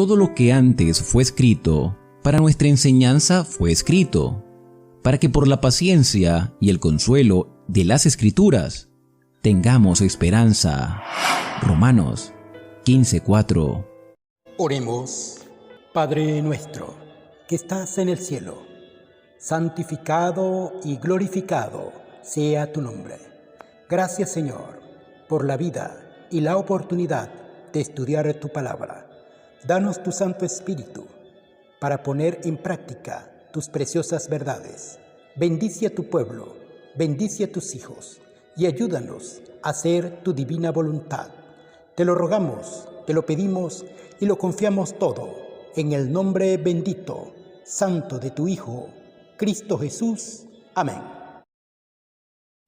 todo lo que antes fue escrito, para nuestra enseñanza fue escrito, para que por la paciencia y el consuelo de las Escrituras tengamos esperanza. Romanos 15:4. Oremos. Padre nuestro, que estás en el cielo, santificado y glorificado sea tu nombre. Gracias, Señor, por la vida y la oportunidad de estudiar tu palabra. Danos tu Santo Espíritu para poner en práctica tus preciosas verdades. Bendice a tu pueblo, bendice a tus hijos y ayúdanos a hacer tu divina voluntad. Te lo rogamos, te lo pedimos y lo confiamos todo en el nombre bendito, santo de tu Hijo, Cristo Jesús. Amén.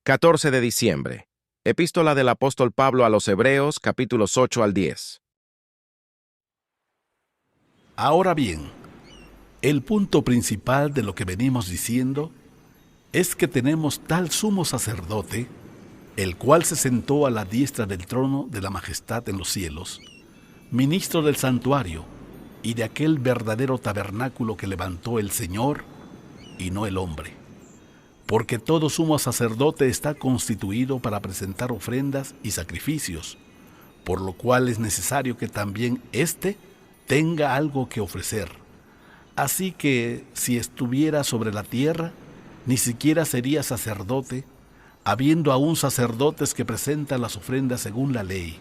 14 de diciembre. Epístola del apóstol Pablo a los Hebreos, capítulos 8 al 10. Ahora bien, el punto principal de lo que venimos diciendo es que tenemos tal sumo sacerdote, el cual se sentó a la diestra del trono de la majestad en los cielos, ministro del santuario y de aquel verdadero tabernáculo que levantó el Señor y no el hombre. Porque todo sumo sacerdote está constituido para presentar ofrendas y sacrificios, por lo cual es necesario que también éste tenga algo que ofrecer. Así que si estuviera sobre la tierra, ni siquiera sería sacerdote, habiendo aún sacerdotes que presentan las ofrendas según la ley,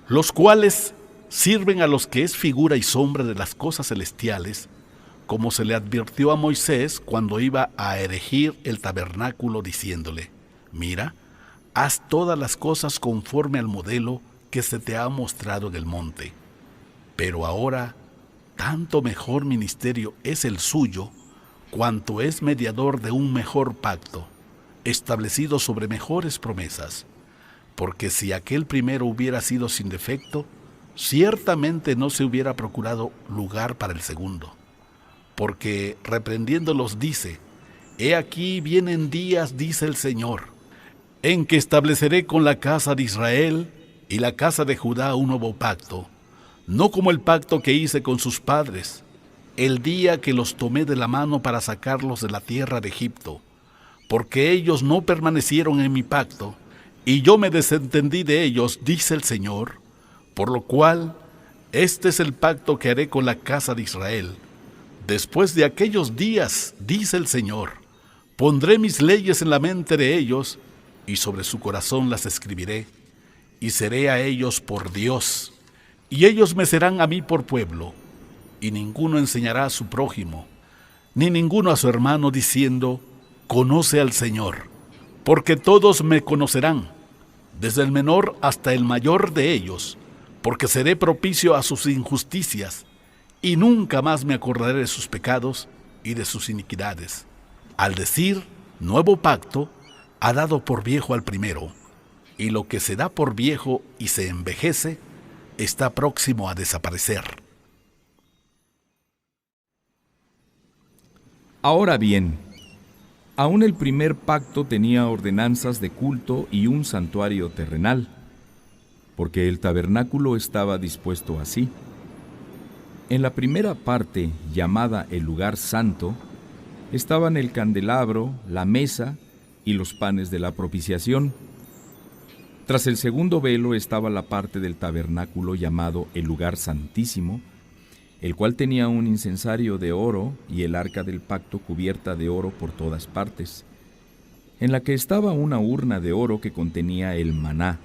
los cuales sirven a los que es figura y sombra de las cosas celestiales, como se le advirtió a Moisés cuando iba a erigir el tabernáculo, diciéndole: mira, haz todas las cosas conforme al modelo que se te ha mostrado en el monte. Pero ahora, tanto mejor ministerio es el suyo, cuanto es mediador de un mejor pacto, establecido sobre mejores promesas. Porque si aquel primero hubiera sido sin defecto, ciertamente no se hubiera procurado lugar para el segundo. Porque reprendiéndolos dice: he aquí vienen días, dice el Señor, en que estableceré con la casa de Israel y la casa de Judá un nuevo pacto, no como el pacto que hice con sus padres, el día que los tomé de la mano para sacarlos de la tierra de Egipto, porque ellos no permanecieron en mi pacto, y yo me desentendí de ellos, dice el Señor, por lo cual este es el pacto que haré con la casa de Israel. Después de aquellos días, dice el Señor, pondré mis leyes en la mente de ellos, y sobre su corazón las escribiré, y seré a ellos por Dios, y ellos me serán a mí por pueblo. Y ninguno enseñará a su prójimo, ni ninguno a su hermano, diciendo: conoce al Señor, porque todos me conocerán, desde el menor hasta el mayor de ellos, porque seré propicio a sus injusticias, y nunca más me acordaré de sus pecados y de sus iniquidades. Al decir nuevo pacto, ha dado por viejo al primero, y lo que se da por viejo y se envejece, está próximo a desaparecer. Ahora bien, aún el primer pacto tenía ordenanzas de culto y un santuario terrenal, porque el tabernáculo estaba dispuesto así. En la primera parte, llamada el lugar santo, estaban el candelabro, la mesa y los panes de la propiciación. Tras el segundo velo estaba la parte del tabernáculo llamado el lugar santísimo, el cual tenía un incensario de oro y el arca del pacto cubierta de oro por todas partes, en la que estaba una urna de oro que contenía el maná,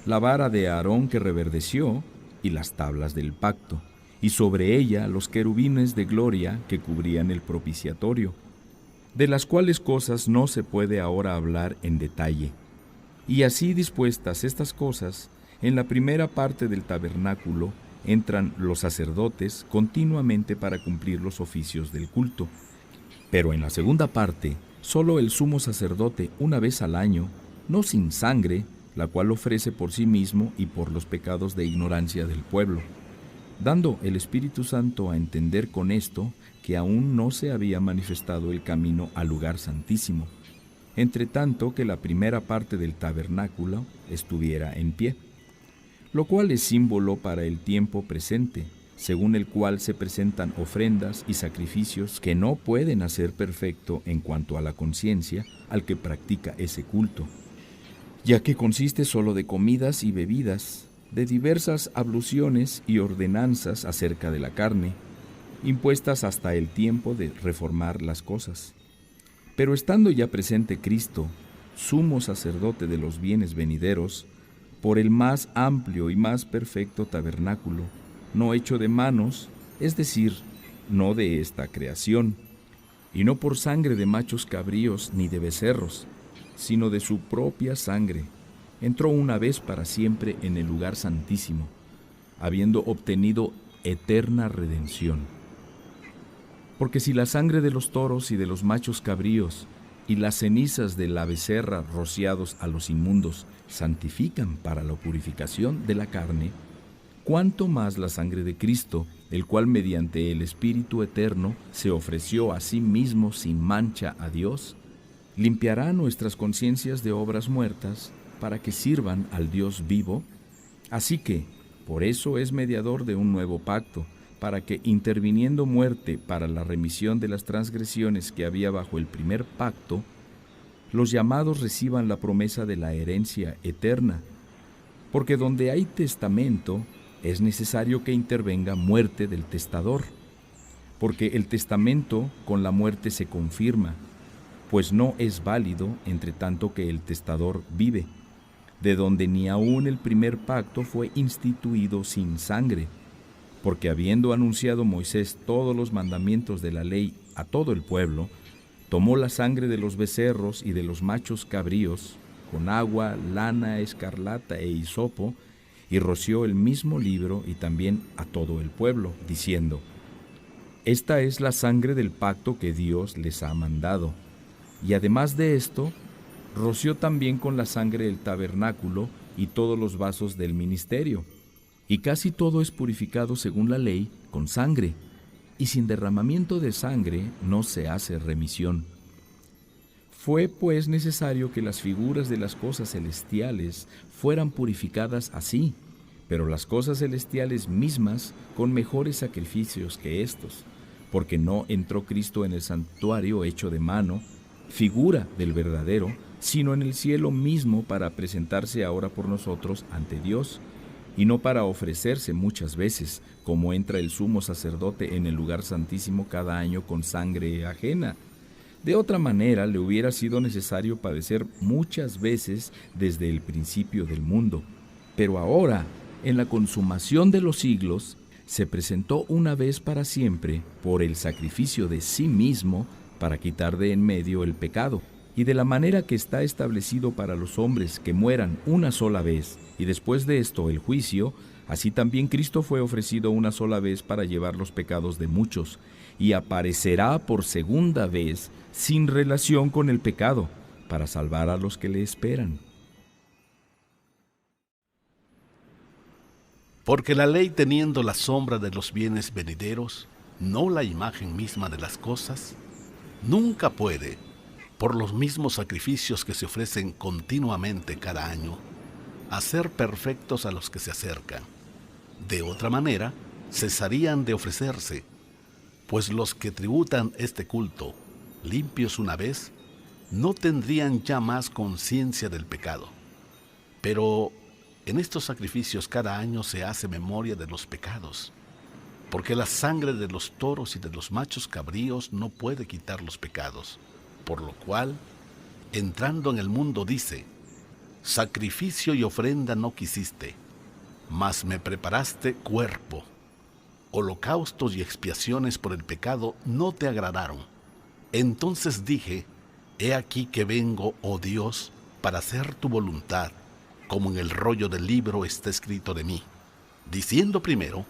la vara de Aarón que reverdeció y las tablas del pacto, y sobre ella los querubines de gloria que cubrían el propiciatorio, de las cuales cosas no se puede ahora hablar en detalle. Y así dispuestas estas cosas, en la primera parte del tabernáculo entran los sacerdotes continuamente para cumplir los oficios del culto. Pero en la segunda parte, solo el sumo sacerdote una vez al año, no sin sangre, la cual ofrece por sí mismo y por los pecados de ignorancia del pueblo, dando el Espíritu Santo a entender con esto que aún no se había manifestado el camino al lugar santísimo, entre tanto que la primera parte del tabernáculo estuviera en pie, lo cual es símbolo para el tiempo presente, según el cual se presentan ofrendas y sacrificios que no pueden hacer perfecto en cuanto a la conciencia al que practica ese culto, ya que consiste solo de comidas y bebidas, de diversas abluciones y ordenanzas acerca de la carne, impuestas hasta el tiempo de reformar las cosas. Pero estando ya presente Cristo, sumo sacerdote de los bienes venideros, por el más amplio y más perfecto tabernáculo, no hecho de manos, es decir, no de esta creación, y no por sangre de machos cabríos ni de becerros, sino de su propia sangre, entró una vez para siempre en el lugar santísimo, habiendo obtenido eterna redención. Porque si la sangre de los toros y de los machos cabríos y las cenizas de la becerra rociados a los inmundos santifican para la purificación de la carne, cuánto más la sangre de Cristo, el cual mediante el Espíritu Eterno se ofreció a sí mismo sin mancha a Dios, limpiará nuestras conciencias de obras muertas para que sirvan al Dios vivo. Así que, por eso es mediador de un nuevo pacto, para que, interviniendo muerte para la remisión de las transgresiones que había bajo el primer pacto, los llamados reciban la promesa de la herencia eterna. Porque donde hay testamento, es necesario que intervenga muerte del testador, porque el testamento con la muerte se confirma, pues no es válido entre tanto que el testador vive, de donde ni aun el primer pacto fue instituido sin sangre, porque habiendo anunciado Moisés todos los mandamientos de la ley a todo el pueblo, tomó la sangre de los becerros y de los machos cabríos, con agua, lana, escarlata e hisopo, y roció el mismo libro y también a todo el pueblo, diciendo: Esta es la sangre del pacto que Dios les ha mandado. Y además de esto, roció también con la sangre el tabernáculo y todos los vasos del ministerio. Y casi todo es purificado según la ley con sangre, y sin derramamiento de sangre no se hace remisión. Fue pues necesario que las figuras de las cosas celestiales fueran purificadas así, pero las cosas celestiales mismas con mejores sacrificios que estos, porque no entró Cristo en el santuario hecho de mano, figura del verdadero, sino en el cielo mismo para presentarse ahora por nosotros ante Dios, y no para ofrecerse muchas veces, como entra el sumo sacerdote en el lugar santísimo cada año con sangre ajena. De otra manera, le hubiera sido necesario padecer muchas veces desde el principio del mundo. Pero ahora, en la consumación de los siglos, se presentó una vez para siempre por el sacrificio de sí mismo para quitar de en medio el pecado. Y de la manera que está establecido para los hombres que mueran una sola vez, y después de esto el juicio, así también Cristo fue ofrecido una sola vez para llevar los pecados de muchos, y aparecerá por segunda vez sin relación con el pecado, para salvar a los que le esperan. Porque la ley, teniendo la sombra de los bienes venideros, no la imagen misma de las cosas, nunca puede, por los mismos sacrificios que se ofrecen continuamente cada año, hacer perfectos a los que se acercan. De otra manera, cesarían de ofrecerse, pues los que tributan este culto, limpios una vez, no tendrían ya más conciencia del pecado. Pero en estos sacrificios cada año se hace memoria de los pecados, porque la sangre de los toros y de los machos cabríos no puede quitar los pecados, por lo cual, entrando en el mundo, dice: Sacrificio y ofrenda no quisiste, mas me preparaste cuerpo. Holocaustos y expiaciones por el pecado no te agradaron. Entonces dije: He aquí que vengo, oh Dios, para hacer tu voluntad, como en el rollo del libro está escrito de mí. Diciendo primero: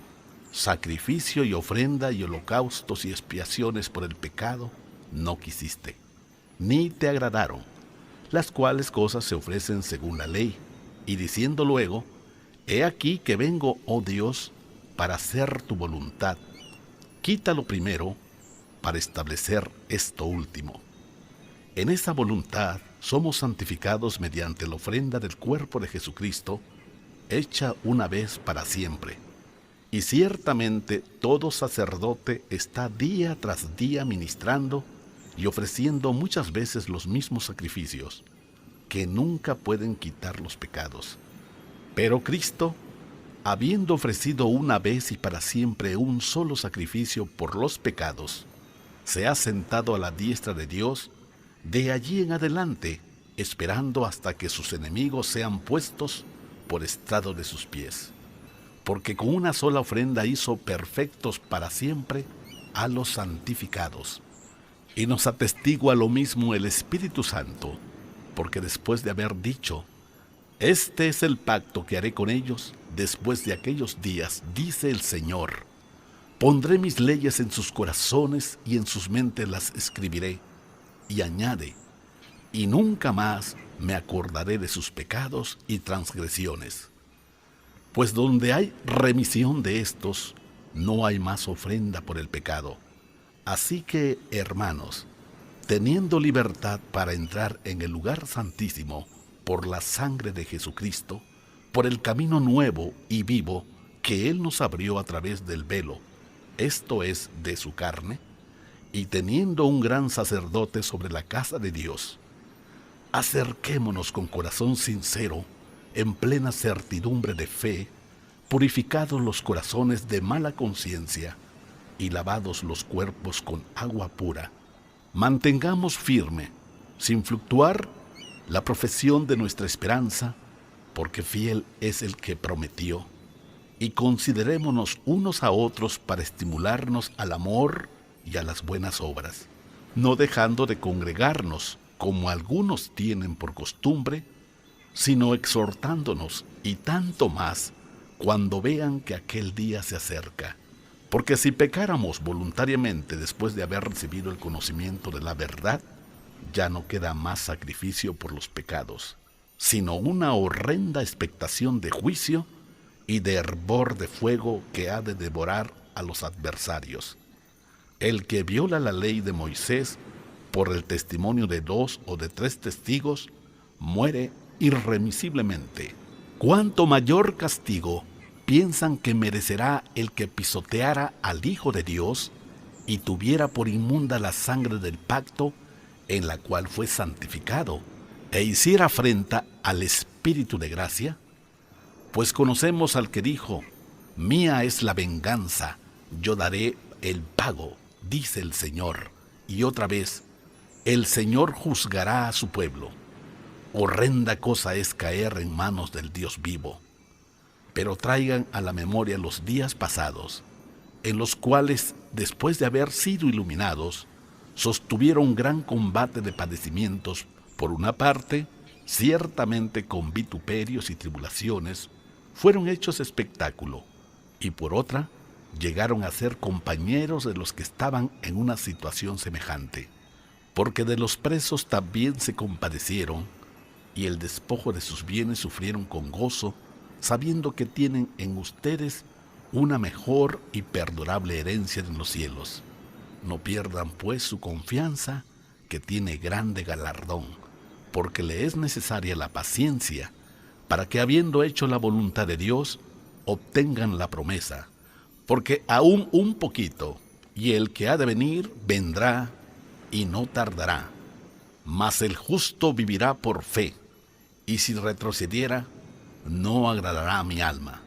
Sacrificio y ofrenda y holocaustos y expiaciones por el pecado no quisiste, ni te agradaron, las cuales cosas se ofrecen según la ley. Y diciendo luego: He aquí que vengo, oh Dios, para hacer tu voluntad. Quítalo primero, para establecer esto último. En esa voluntad somos santificados mediante la ofrenda del cuerpo de Jesucristo, hecha una vez para siempre. Y ciertamente todo sacerdote está día tras día ministrando y ofreciendo muchas veces los mismos sacrificios, que nunca pueden quitar los pecados. Pero Cristo, habiendo ofrecido una vez y para siempre un solo sacrificio por los pecados, se ha sentado a la diestra de Dios, de allí en adelante, esperando hasta que sus enemigos sean puestos por estrado de sus pies. Porque con una sola ofrenda hizo perfectos para siempre a los santificados. Y nos atestigua lo mismo el Espíritu Santo, porque después de haber dicho, este es el pacto que haré con ellos después de aquellos días, dice el Señor, pondré mis leyes en sus corazones y en sus mentes las escribiré. Y añade, y nunca más me acordaré de sus pecados y transgresiones. Pues donde hay remisión de estos, no hay más ofrenda por el pecado. Así que, hermanos, teniendo libertad para entrar en el lugar santísimo por la sangre de Jesucristo, por el camino nuevo y vivo que Él nos abrió a través del velo, esto es, de su carne, y teniendo un gran sacerdote sobre la casa de Dios, acerquémonos con corazón sincero, en plena certidumbre de fe, purificados los corazones de mala conciencia y lavados los cuerpos con agua pura. Mantengamos firme, sin fluctuar, la profesión de nuestra esperanza, porque fiel es el que prometió. Y considerémonos unos a otros para estimularnos al amor y a las buenas obras, no dejando de congregarnos, como algunos tienen por costumbre, sino exhortándonos, y tanto más cuando vean que aquel día se acerca. Porque si pecáramos voluntariamente después de haber recibido el conocimiento de la verdad, ya no queda más sacrificio por los pecados, sino una horrenda expectación de juicio y de hervor de fuego que ha de devorar a los adversarios. El que viola la ley de Moisés por el testimonio de 2 o de 3 testigos, muere irremisiblemente. ¿Cuánto mayor castigo piensan que merecerá el que pisoteara al Hijo de Dios y tuviera por inmunda la sangre del pacto en la cual fue santificado, e hiciera afrenta al Espíritu de gracia? Pues conocemos al que dijo, mía es la venganza, yo daré el pago, dice el Señor. Y otra vez, el Señor juzgará a su pueblo. Horrenda cosa es caer en manos del Dios vivo. Pero traigan a la memoria los días pasados, en los cuales, después de haber sido iluminados, sostuvieron gran combate de padecimientos, por una parte, ciertamente con vituperios y tribulaciones, fueron hechos espectáculo, y por otra, llegaron a ser compañeros de los que estaban en una situación semejante, porque de los presos también se compadecieron, y el despojo de sus bienes sufrieron con gozo, sabiendo que tienen en ustedes una mejor y perdurable herencia en los cielos. No pierdan pues su confianza, que tiene grande galardón, porque le es necesaria la paciencia, para que habiendo hecho la voluntad de Dios, obtengan la promesa. Porque aún un poquito, y el que ha de venir vendrá, y no tardará. Mas el justo vivirá por fe, y si retrocediera, no agradará a mi alma.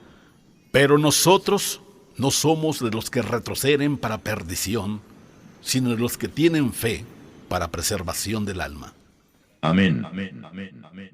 Pero nosotros no somos de los que retroceden para perdición, sino de los que tienen fe para preservación del alma. Amén. Amén. Amén. Amén.